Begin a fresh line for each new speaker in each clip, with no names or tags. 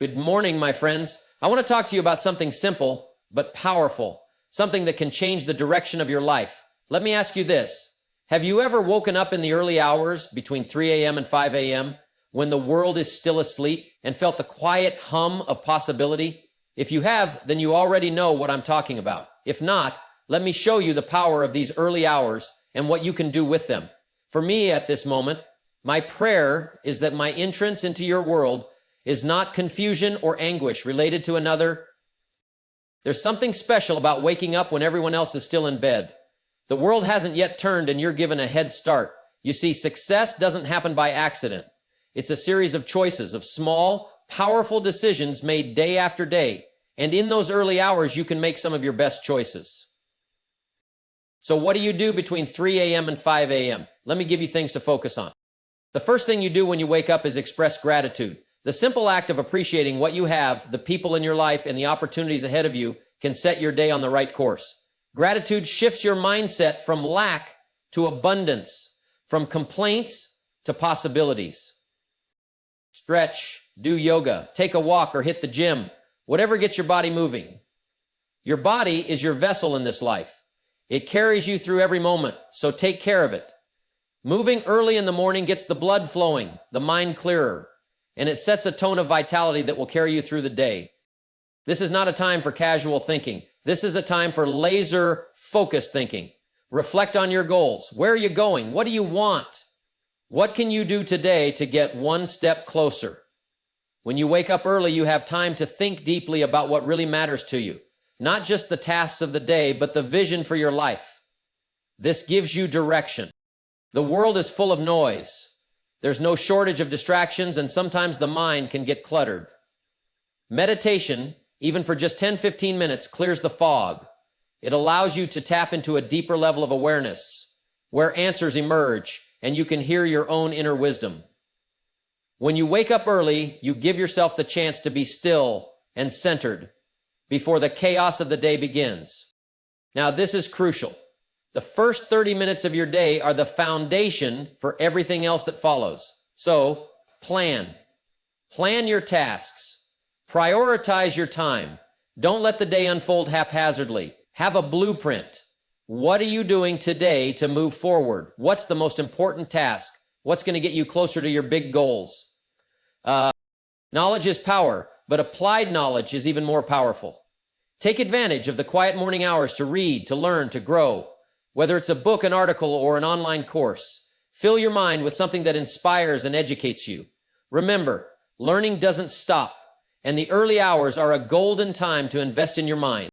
Good morning, my friends. I want to talk to you about something simple but powerful, something that can change the direction of your life. Let me ask you this. Have you ever woken up in the early hours between 3 a.m. and 5 a.m. when the world is still asleep and felt the quiet hum of possibility? If you have, then you already know what I'm talking about. If not, let me show you the power of these early hours and what you can do with them. For me at this moment, my prayer is that my entrance into your world is not confusion or anguish related to another. There's something special about waking up when everyone else is still in bed. The world hasn't yet turned and you're given a head start. You see, success doesn't happen by accident. It's a series of choices, of small, powerful decisions made day after day. And in those early hours, you can make some of your best choices. So what do you do between 3 a.m. and 5 a.m.? Let me give you things to focus on. The first thing you do when you wake up is express gratitude. The simple act of appreciating what you have, the people in your life, and the opportunities ahead of you can set your day on the right course. Gratitude shifts your mindset from lack to abundance, from complaints to possibilities. Stretch, do yoga, take a walk, or hit the gym. Whatever gets your body moving. Your body is your vessel in this life. It carries you through every moment, so take care of it. Moving early in the morning gets the blood flowing, the mind clearer, and it sets a tone of vitality that will carry you through the day. This is not a time for casual thinking. This is a time for laser-focused thinking. Reflect on your goals. Where are you going? What do you want? What can you do today to get one step closer? When you wake up early, you have time to think deeply about what really matters to you. Not just the tasks of the day, but the vision for your life. This gives you direction. The world is full of noise. There's no shortage of distractions, and sometimes the mind can get cluttered. Meditation, even for just 10-15 minutes, clears the fog. It allows you to tap into a deeper level of awareness, where answers emerge, and you can hear your own inner wisdom. When you wake up early, you give yourself the chance to be still and centered before the chaos of the day begins. Now, this is crucial. The first 30 minutes of your day are the foundation for everything else that follows. So, plan. Plan your tasks. Prioritize your time. Don't let the day unfold haphazardly. Have a blueprint. What are you doing today to move forward? What's the most important task? What's going to get you closer to your big goals? Knowledge is power, but applied knowledge is even more powerful. Take advantage of the quiet morning hours to read, to learn, to grow. Whether it's a book, an article, or an online course, fill your mind with something that inspires and educates you. Remember, learning doesn't stop, and the early hours are a golden time to invest in your mind.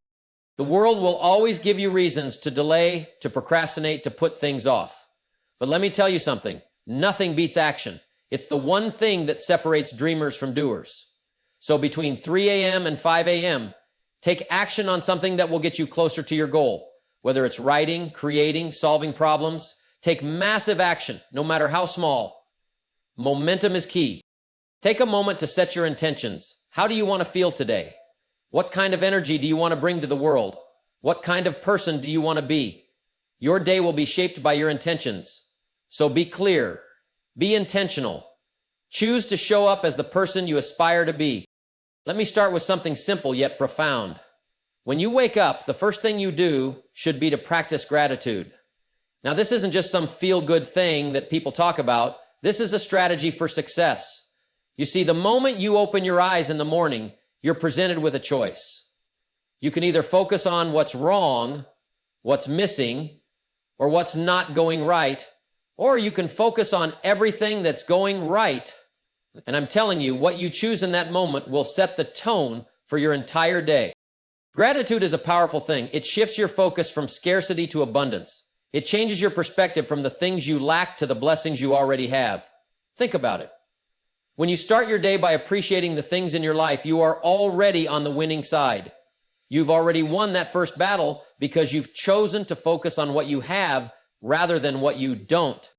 The world will always give you reasons to delay, to procrastinate, to put things off. But let me tell you something, nothing beats action. It's the one thing that separates dreamers from doers. So between 3 a.m. and 5 a.m., take action on something that will get you closer to your goal. Whether it's writing, creating, solving problems, take massive action, no matter how small. Momentum is key. Take a moment to set your intentions. How do you want to feel today? What kind of energy do you want to bring to the world? What kind of person do you want to be? Your day will be shaped by your intentions. So be clear. Be intentional. Choose to show up as the person you aspire to be. Let me start with something simple yet profound. When you wake up, the first thing you do should be to practice gratitude. Now, this isn't just some feel-good thing that people talk about. This is a strategy for success. You see, the moment you open your eyes in the morning, you're presented with a choice. You can either focus on what's wrong, what's missing, or what's not going right, or you can focus on everything that's going right. And I'm telling you, what you choose in that moment will set the tone for your entire day. Gratitude is a powerful thing. It shifts your focus from scarcity to abundance. It changes your perspective from the things you lack to the blessings you already have. Think about it. When you start your day by appreciating the things in your life, you are already on the winning side. You've already won that first battle because you've chosen to focus on what you have rather than what you don't.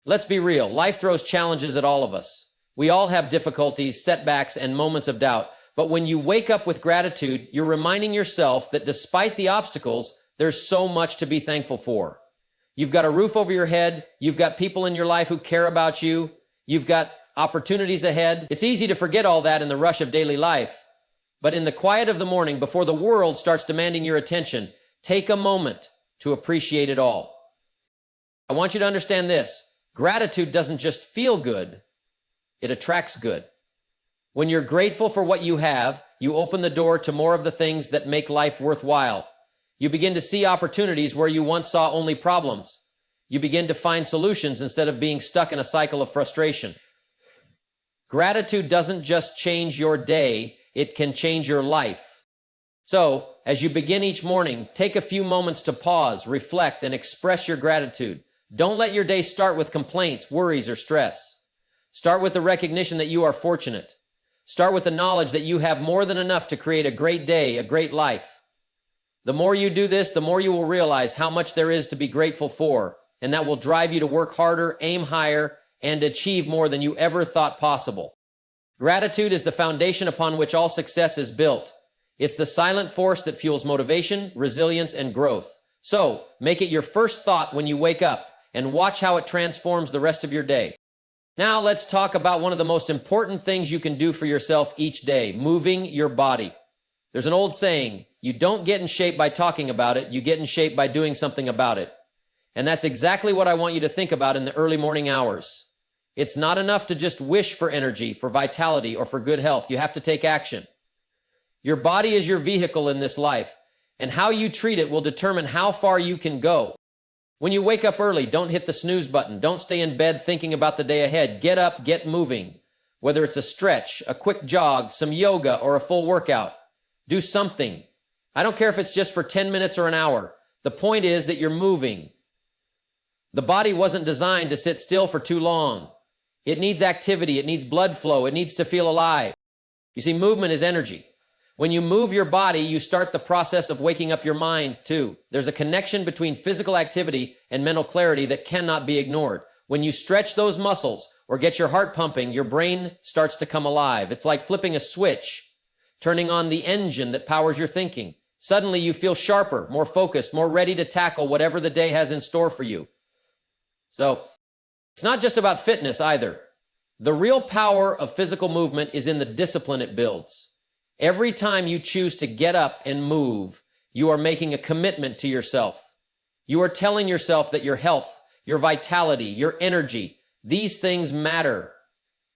Let's be real. Life throws challenges at all of us. We all have difficulties, setbacks, and moments of doubt. But when you wake up with gratitude, you're reminding yourself that despite the obstacles, there's so much to be thankful for. You've got a roof over your head. You've got people in your life who care about you. You've got opportunities ahead. It's easy to forget all that in the rush of daily life. But in the quiet of the morning, before the world starts demanding your attention, take a moment to appreciate it all. I want you to understand this. Gratitude doesn't just feel good, it attracts good. When you're grateful for what you have, you open the door to more of the things that make life worthwhile. You begin to see opportunities where you once saw only problems. You begin to find solutions instead of being stuck in a cycle of frustration. Gratitude doesn't just change your day, it can change your life. So, as you begin each morning, take a few moments to pause, reflect, and express your gratitude. Don't let your day start with complaints, worries, or stress. Start with the recognition that you are fortunate. Start with the knowledge that you have more than enough to create a great day, a great life. The more you do this, the more you will realize how much there is to be grateful for, and that will drive you to work harder, aim higher, and achieve more than you ever thought possible. Gratitude is the foundation upon which all success is built. It's the silent force that fuels motivation, resilience, and growth. So, make it your first thought when you wake up, and watch how it transforms the rest of your day. Now, let's talk about one of the most important things you can do for yourself each day, moving your body. There's an old saying, you don't get in shape by talking about it, you get in shape by doing something about it. And that's exactly what I want you to think about in the early morning hours. It's not enough to just wish for energy, for vitality, or for good health. You have to take action. Your body is your vehicle in this life, and how you treat it will determine how far you can go. When you wake up early, don't hit the snooze button. Don't stay in bed thinking about the day ahead. Get up, get moving. Whether it's a stretch, a quick jog, some yoga, or a full workout, do something. I don't care if it's just for 10 minutes or an hour. The point is that you're moving. The body wasn't designed to sit still for too long. It needs activity, it needs blood flow, it needs to feel alive. You see, movement is energy. When you move your body, you start the process of waking up your mind too. There's a connection between physical activity and mental clarity that cannot be ignored. When you stretch those muscles or get your heart pumping, your brain starts to come alive. It's like flipping a switch, turning on the engine that powers your thinking. Suddenly you feel sharper, more focused, more ready to tackle whatever the day has in store for you. So, it's not just about fitness either. The real power of physical movement is in the discipline it builds. Every time you choose to get up and move, you are making a commitment to yourself. You are telling yourself that your health, your vitality, your energy, these things matter.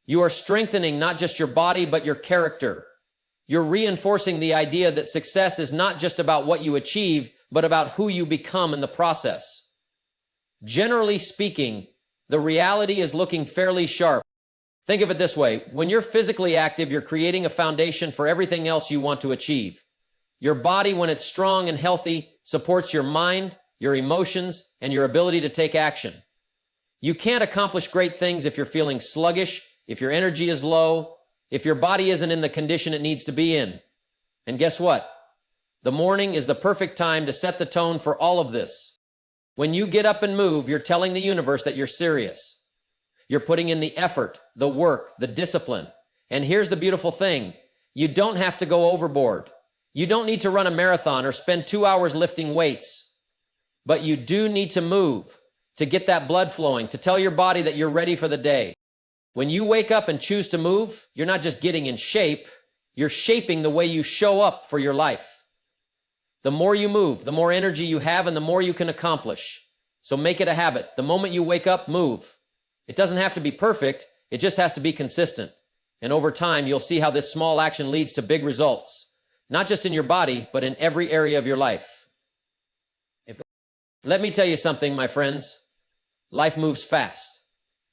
You are strengthening not just your body, but your character. You're reinforcing the idea that success is not just about what you achieve, but about who you become in the process. Generally speaking, the reality is looking fairly sharp. Think of it this way. When you're physically active, you're creating a foundation for everything else you want to achieve. Your body, when it's strong and healthy, supports your mind, your emotions, and your ability to take action. You can't accomplish great things if you're feeling sluggish, if your energy is low, if your body isn't in the condition it needs to be in. And guess what? The morning is the perfect time to set the tone for all of this. When you get up and move, you're telling the universe that you're serious. You're putting in the effort, the work, the discipline. And here's the beautiful thing. You don't have to go overboard. You don't need to run a marathon or spend 2 hours lifting weights. But you do need to move, to get that blood flowing, to tell your body that you're ready for the day. When you wake up and choose to move, you're not just getting in shape, you're shaping the way you show up for your life. The more you move, the more energy you have and the more you can accomplish. So make it a habit. The moment you wake up, move. It doesn't have to be perfect, it just has to be consistent. And over time, you'll see how this small action leads to big results, not just in your body, but in every area of your life. Let me tell you something, my friends. Life moves fast.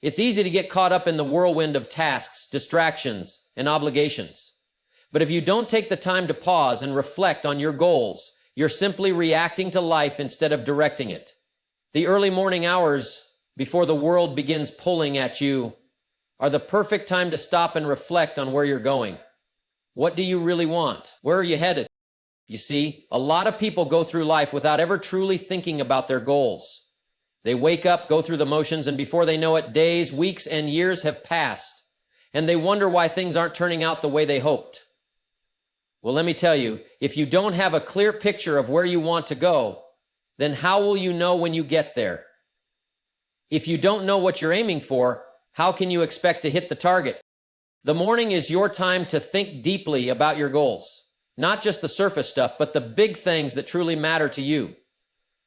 It's easy to get caught up in the whirlwind of tasks, distractions, and obligations. But if you don't take the time to pause and reflect on your goals, you're simply reacting to life instead of directing it. The early morning hours before the world begins pulling at you are the perfect time to stop and reflect on where you're going. What do you really want? Where are you headed? You see, a lot of people go through life without ever truly thinking about their goals. They wake up, go through the motions, and before they know it, days, weeks, and years have passed, and they wonder why things aren't turning out the way they hoped. Well, let me tell you, if you don't have a clear picture of where you want to go, then how will you know when you get there? If you don't know what you're aiming for, how can you expect to hit the target? The morning is your time to think deeply about your goals. Not just the surface stuff, but the big things that truly matter to you.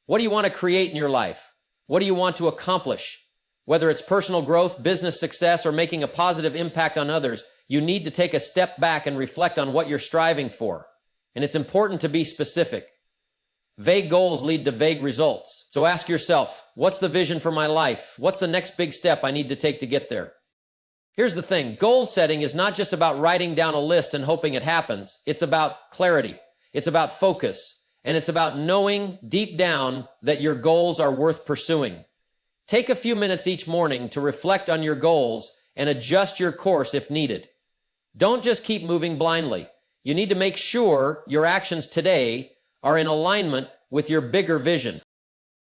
What do you want to create in your life? What do you want to accomplish? Whether it's personal growth, business success, or making a positive impact on others, you need to take a step back and reflect on what you're striving for. And it's important to be specific. Vague goals lead to vague results. So ask yourself, what's the vision for my life? What's the next big step I need to take to get there? Here's the thing, goal setting is not just about writing down a list and hoping it happens. It's about clarity. It's about focus. And it's about knowing deep down that your goals are worth pursuing. Take a few minutes each morning to reflect on your goals and adjust your course if needed. Don't just keep moving blindly. You need to make sure your actions today are in alignment with your bigger vision.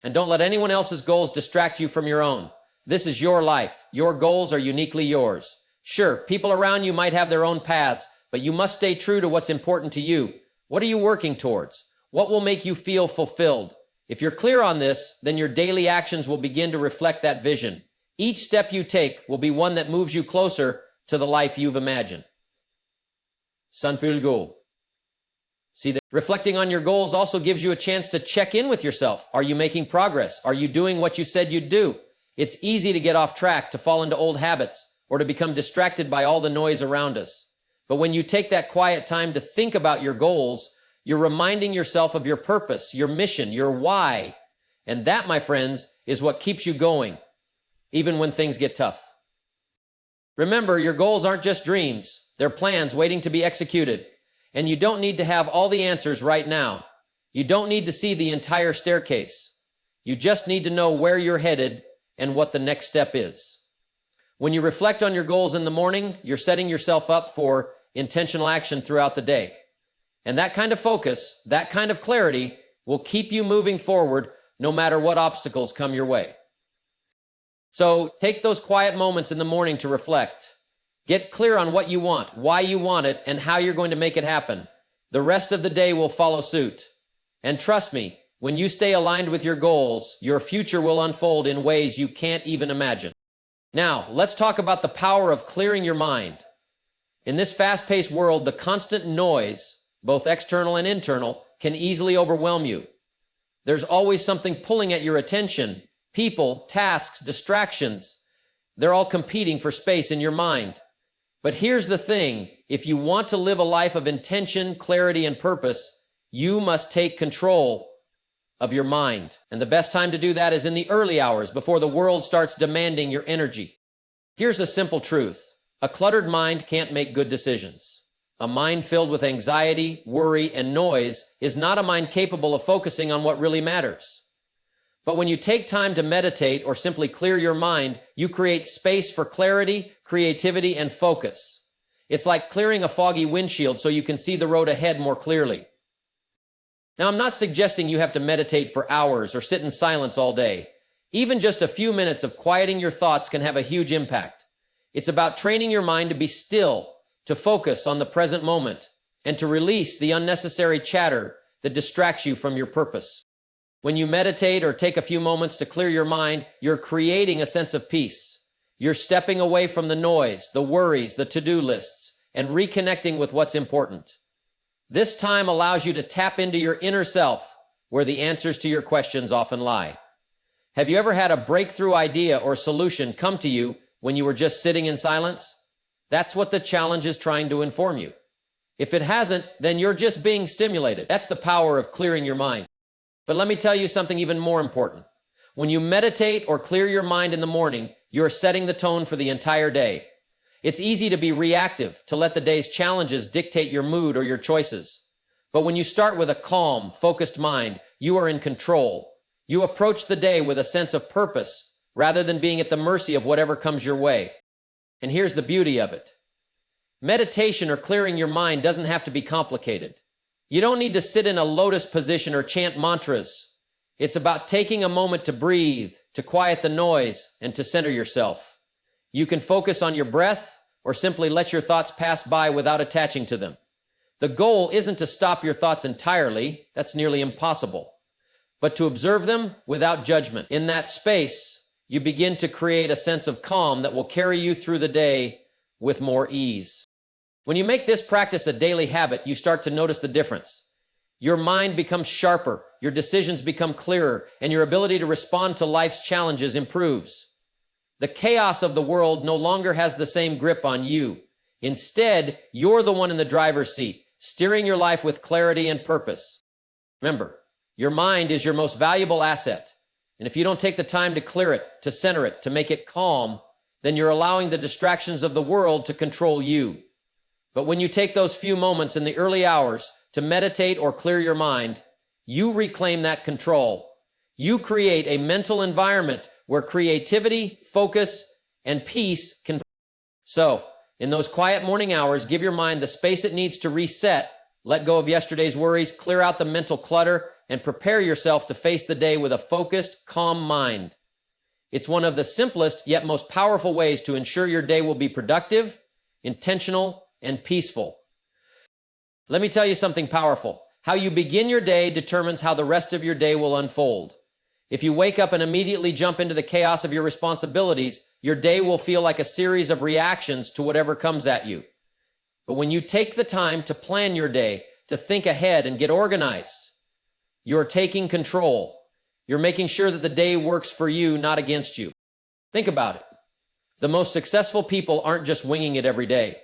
And don't let anyone else's goals distract you from your own. This is your life. Your goals are uniquely yours. Sure, people around you might have their own paths, but you must stay true to what's important to you. What are you working towards? What will make you feel fulfilled? If you're clear on this, then your daily actions will begin to reflect that vision. Each step you take will be one that moves you closer to the life you've imagined. Sanfilgo. See that reflecting on your goals also gives you a chance to check in with yourself. Are you making progress? Are you doing what you said you'd do? It's easy to get off track, to fall into old habits, or to become distracted by all the noise around us. But when you take that quiet time to think about your goals, you're reminding yourself of your purpose, your mission, your why. And that, my friends, is what keeps you going, even when things get tough. Remember, your goals aren't just dreams. They're plans waiting to be executed. And you don't need to have all the answers right now. You don't need to see the entire staircase. You just need to know where you're headed and what the next step is. When you reflect on your goals in the morning, you're setting yourself up for intentional action throughout the day. And that kind of focus, that kind of clarity will keep you moving forward no matter what obstacles come your way. So take those quiet moments in the morning to reflect. Get clear on what you want, why you want it, and how you're going to make it happen. The rest of the day will follow suit. And trust me, when you stay aligned with your goals, your future will unfold in ways you can't even imagine. Now, let's talk about the power of clearing your mind. In this fast-paced world, the constant noise, both external and internal, can easily overwhelm you. There's always something pulling at your attention. People, tasks, distractions. They're all competing for space in your mind. But here's the thing, if you want to live a life of intention, clarity, and purpose, you must take control of your mind. And the best time to do that is in the early hours before the world starts demanding your energy. Here's a simple truth. A cluttered mind can't make good decisions. A mind filled with anxiety, worry, and noise is not a mind capable of focusing on what really matters. But when you take time to meditate or simply clear your mind, you create space for clarity, creativity, and focus. It's like clearing a foggy windshield so you can see the road ahead more clearly. Now, I'm not suggesting you have to meditate for hours or sit in silence all day. Even just a few minutes of quieting your thoughts can have a huge impact. It's about training your mind to be still, to focus on the present moment, and to release the unnecessary chatter that distracts you from your purpose. When you meditate or take a few moments to clear your mind, you're creating a sense of peace. You're stepping away from the noise, the worries, the to-do lists, and reconnecting with what's important. This time allows you to tap into your inner self, where the answers to your questions often lie. Have you ever had a breakthrough idea or solution come to you when you were just sitting in silence? That's what the challenge is trying to inform you. If it hasn't, then you're just being stimulated. That's the power of clearing your mind. But let me tell you something even more important. When you meditate or clear your mind in the morning, you're setting the tone for the entire day. It's easy to be reactive, to let the day's challenges dictate your mood or your choices. But when you start with a calm, focused mind, you are in control. You approach the day with a sense of purpose, rather than being at the mercy of whatever comes your way. And here's the beauty of it. Meditation or clearing your mind doesn't have to be complicated. You don't need to sit in a lotus position or chant mantras. It's about taking a moment to breathe, to quiet the noise, and to center yourself. You can focus on your breath or simply let your thoughts pass by without attaching to them. The goal isn't to stop your thoughts entirely, that's nearly impossible, but to observe them without judgment. In that space, you begin to create a sense of calm that will carry you through the day with more ease. When you make this practice a daily habit, you start to notice the difference. Your mind becomes sharper, your decisions become clearer, and your ability to respond to life's challenges improves. The chaos of the world no longer has the same grip on you. Instead, you're the one in the driver's seat, steering your life with clarity and purpose. Remember, your mind is your most valuable asset. And if you don't take the time to clear it, to center it, to make it calm, then you're allowing the distractions of the world to control you. But when you take those few moments in the early hours to meditate or clear your mind, you reclaim that control. You create a mental environment where creativity, focus, and peace can. So, in those quiet morning hours, give your mind the space it needs to reset, let go of yesterday's worries, clear out the mental clutter, and prepare yourself to face the day with a focused, calm mind. It's one of the simplest yet most powerful ways to ensure your day will be productive, intentional, and peaceful. Let me tell you something powerful. How you begin your day determines how the rest of your day will unfold. If you wake up and immediately jump into the chaos of your responsibilities, your day will feel like a series of reactions to whatever comes at you. But when you take the time to plan your day, to think ahead and get organized, you're taking control. You're making sure that the day works for you, not against you. Think about it. The most successful people aren't just winging it every day.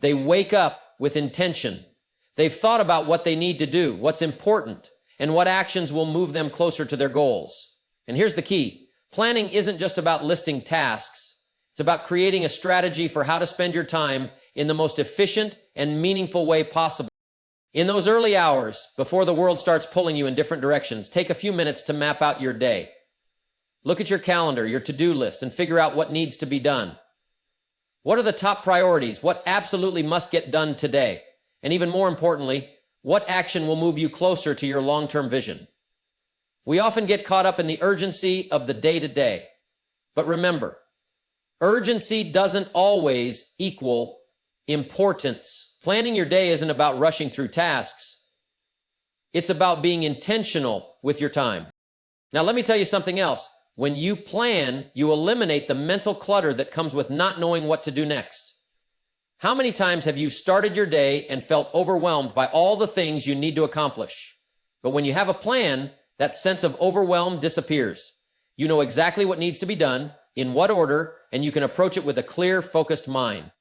They wake up with intention. They've thought about what they need to do, what's important, and what actions will move them closer to their goals. And here's the key. Planning isn't just about listing tasks. It's about creating a strategy for how to spend your time in the most efficient and meaningful way possible. In those early hours, before the world starts pulling you in different directions, take a few minutes to map out your day. Look at your calendar, your to-do list, and figure out what needs to be done. What are the top priorities? What absolutely must get done today? And even more importantly, what action will move you closer to your long-term vision? We often get caught up in the urgency of the day-to-day. But remember, urgency doesn't always equal importance. Planning your day isn't about rushing through tasks. It's about being intentional with your time. Now, let me tell you something else. When you plan, you eliminate the mental clutter that comes with not knowing what to do next. How many times have you started your day and felt overwhelmed by all the things you need to accomplish? But when you have a plan, that sense of overwhelm disappears. You know exactly what needs to be done, in what order, and you can approach it with a clear, focused mind.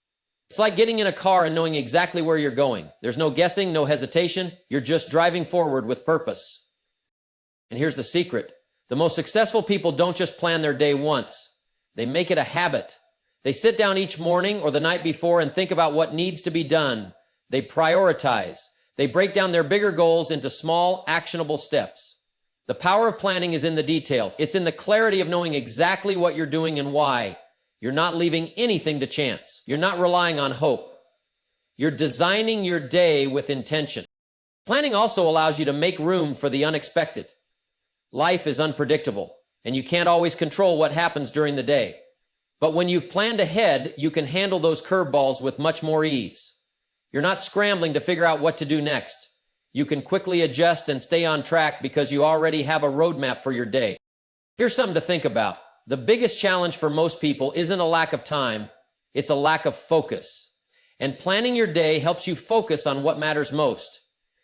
It's like getting in a car and knowing exactly where you're going. There's no guessing, no hesitation. You're just driving forward with purpose. And here's the secret. The most successful people don't just plan their day once. They make it a habit. They sit down each morning or the night before and think about what needs to be done. They prioritize. They break down their bigger goals into small, actionable steps. The power of planning is in the detail. It's in the clarity of knowing exactly what you're doing and why. You're not leaving anything to chance. You're not relying on hope. You're designing your day with intention. Planning also allows you to make room for the unexpected. Life is unpredictable, and you can't always control what happens during the day. But when you've planned ahead, you can handle those curveballs with much more ease. You're not scrambling to figure out what to do next. You can quickly adjust and stay on track because you already have a roadmap for your day. Here's something to think about. The biggest challenge for most people isn't a lack of time, it's a lack of focus. And planning your day helps you focus on what matters most.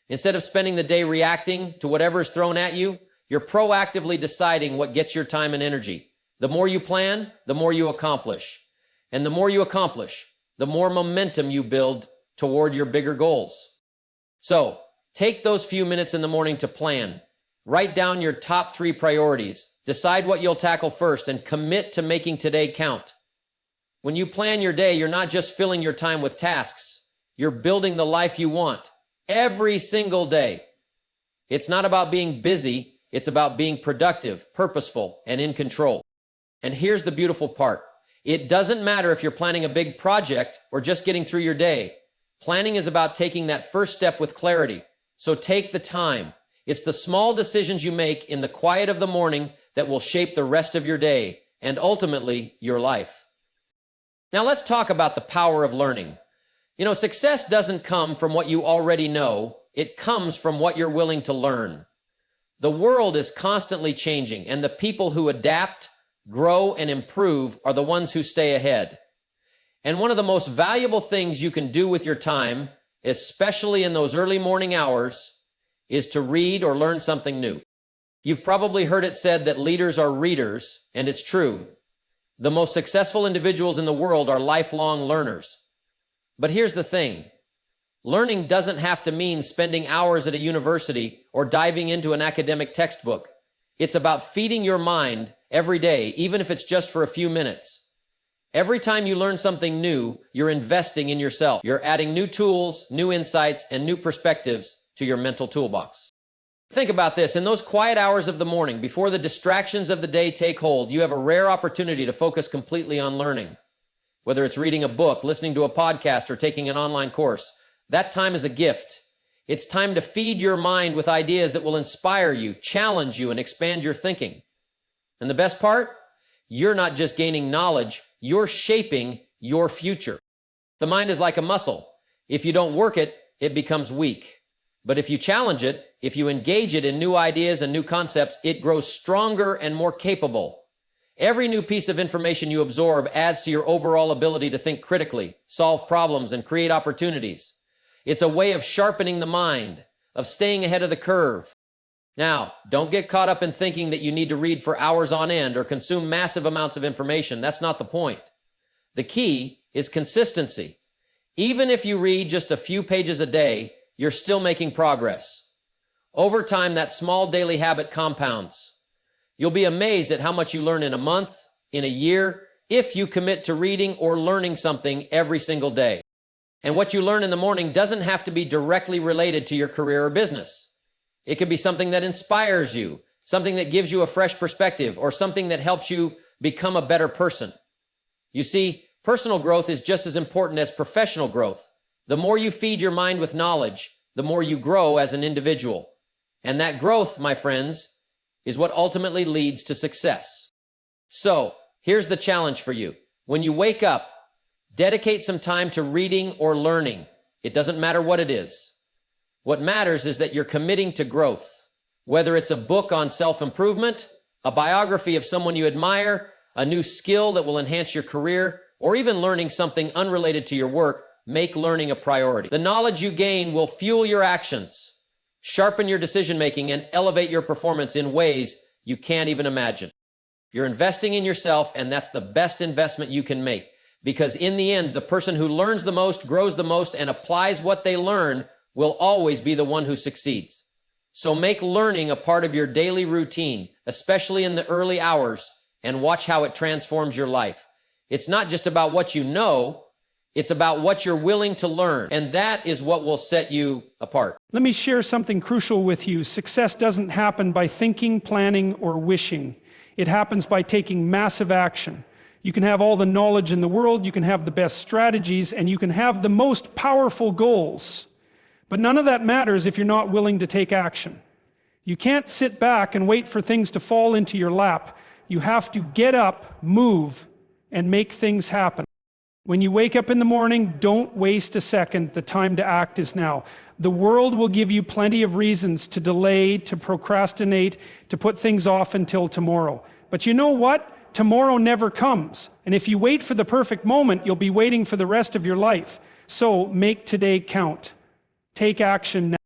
Instead of spending the day reacting to whatever's thrown at you, you're proactively deciding what gets your time and energy. The more you plan, the more you accomplish. And the more you accomplish, the more momentum you build toward your bigger goals. So, take those few minutes in the morning to plan. Write down your top 3 priorities. Decide what you'll tackle first and commit to making today count. When you plan your day, you're not just filling your time with tasks. You're building the life you want every single day. It's not about being busy. It's about being productive, purposeful, and in control. And here's the beautiful part. It doesn't matter if you're planning a big project or just getting through your day. Planning is about taking that first step with clarity. So take the time. It's the small decisions you make in the quiet of the morning that will shape the rest of your day and ultimately your life. Now let's talk about the power of learning. You know, success doesn't come from what you already know. It comes from what you're willing to learn. The world is constantly changing, and the people who adapt, grow, and improve are the ones who stay ahead. And one of the most valuable things you can do with your time, especially in those early morning hours, is to read or learn something new. You've probably heard it said that leaders are readers, and it's true. The most successful individuals in the world are lifelong learners. But here's the thing. Learning doesn't have to mean spending hours at a university or diving into an academic textbook. It's about feeding your mind every day, even if it's just for a few minutes. Every time you learn something new, you're investing in yourself. You're adding new tools, new insights, and new perspectives to your mental toolbox. Think about this. In those quiet hours of the morning, before the distractions of the day take hold, you have a rare opportunity to focus completely on learning. Whether it's reading a book, listening to a podcast, or taking an online course, that time is a gift. It's time to feed your mind with ideas that will inspire you, challenge you, and expand your thinking. And the best part? You're not just gaining knowledge, you're shaping your future. The mind is like a muscle. If you don't work it, it becomes weak. But if you challenge it, if you engage it in new ideas and new concepts, it grows stronger and more capable. Every new piece of information you absorb adds to your overall ability to think critically, solve problems, and create opportunities. It's a way of sharpening the mind, of staying ahead of the curve. Now, don't get caught up in thinking that you need to read for hours on end or consume massive amounts of information. That's not the point. The key is consistency. Even if you read just a few pages a day, you're still making progress. Over time, that small daily habit compounds. You'll be amazed at how much you learn in a month, in a year, if you commit to reading or learning something every single day. And what you learn in the morning doesn't have to be directly related to your career or business. It could be something that inspires you, something that gives you a fresh perspective, or something that helps you become a better person. You see, personal growth is just as important as professional growth. The more you feed your mind with knowledge, the more you grow as an individual. And that growth, my friends, is what ultimately leads to success. So, here's the challenge for you. When you wake up, dedicate some time to reading or learning. It doesn't matter what it is. What matters is that you're committing to growth. Whether it's a book on self-improvement, a biography of someone you admire, a new skill that will enhance your career, or even learning something unrelated to your work, make learning a priority. The knowledge you gain will fuel your actions, sharpen your decision-making, and elevate your performance in ways you can't even imagine. You're investing in yourself, and that's the best investment you can make. Because in the end, the person who learns the most, grows the most, and applies what they learn will always be the one who succeeds. So make learning a part of your daily routine, especially in the early hours, and watch how it transforms your life. It's not just about what you know, it's about what you're willing to learn, and that is what will set you apart.
Let me share something crucial with you. Success doesn't happen by thinking, planning, or wishing. It happens by taking massive action. You can have all the knowledge in the world, you can have the best strategies, and you can have the most powerful goals. But none of that matters if you're not willing to take action. You can't sit back and wait for things to fall into your lap. You have to get up, move, and make things happen. When you wake up in the morning, don't waste a second. The time to act is now. The world will give you plenty of reasons to delay, to procrastinate, to put things off until tomorrow. But you know what? Tomorrow never comes. And if you wait for the perfect moment, you'll be waiting for the rest of your life. So make today count. Take action now.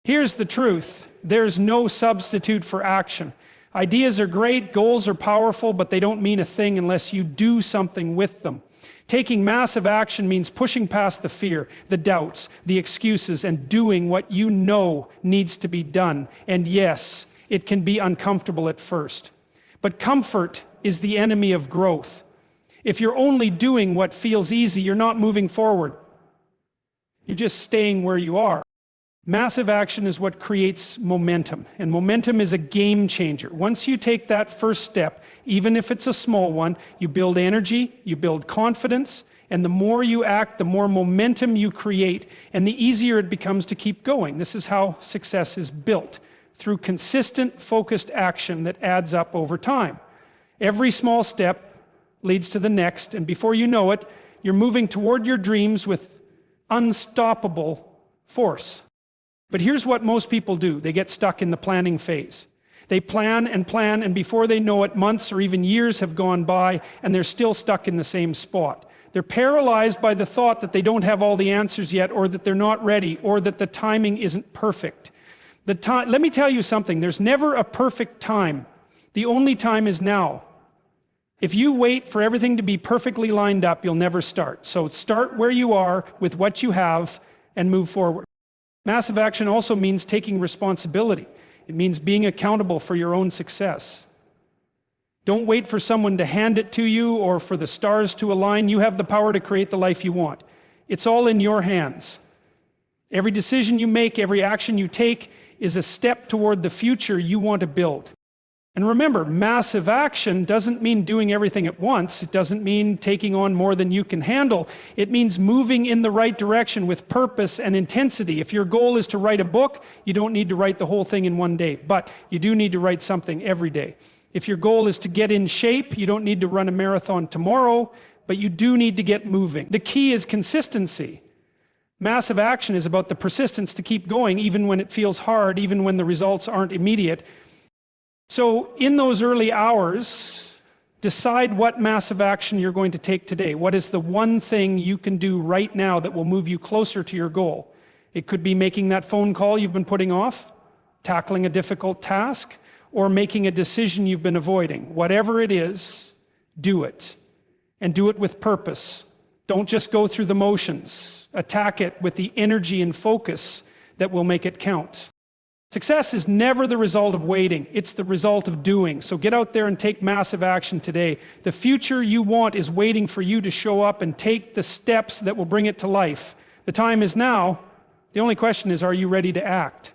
Here's the truth. There's no substitute for action. Ideas are great, goals are powerful, but they don't mean a thing unless you do something with them. Taking massive action means pushing past the fear, the doubts, the excuses, and doing what you know needs to be done. And yes, it can be uncomfortable at first. But comfort is the enemy of growth. If you're only doing what feels easy, you're not moving forward. You're just staying where you are. Massive action is what creates momentum, and momentum is a game changer. Once you take that first step, even if it's a small one, you build energy, you build confidence, and the more you act, the more momentum you create, and the easier it becomes to keep going. This is how success is built, through consistent, focused action that adds up over time. Every small step leads to the next, and before you know it, you're moving toward your dreams with unstoppable force. But here's what most people do. They get stuck in the planning phase. They plan, and before they know it, months or even years have gone by, and they're still stuck in the same spot. They're paralyzed by the thought that they don't have all the answers yet, or that they're not ready, or that the timing isn't perfect. Let me tell you something, there's never a perfect time. The only time is now. If you wait for everything to be perfectly lined up, you'll never start. So start where you are with what you have and move forward. Massive action also means taking responsibility. It means being accountable for your own success. Don't wait for someone to hand it to you or for the stars to align. You have the power to create the life you want. It's all in your hands. Every decision you make, every action you take is a step toward the future you want to build. And remember, massive action doesn't mean doing everything at once. It doesn't mean taking on more than you can handle. It means moving in the right direction with purpose and intensity. If your goal is to write a book, you don't need to write the whole thing in one day, but you do need to write something every day. If your goal is to get in shape, you don't need to run a marathon tomorrow, but you do need to get moving. The key is consistency. Massive action is about the persistence to keep going, even when it feels hard, even when the results aren't immediate. So in those early hours, decide what massive action you're going to take today. What is the one thing you can do right now that will move you closer to your goal? It could be making that phone call you've been putting off, tackling a difficult task, or making a decision you've been avoiding. Whatever it is, do it. And do it with purpose. Don't just go through the motions. Attack it with the energy and focus that will make it count. Success is never the result of waiting. It's the result of doing. So get out there and take massive action today. The future you want is waiting for you to show up and take the steps that will bring it to life. The time is now. The only question is, are you ready to act?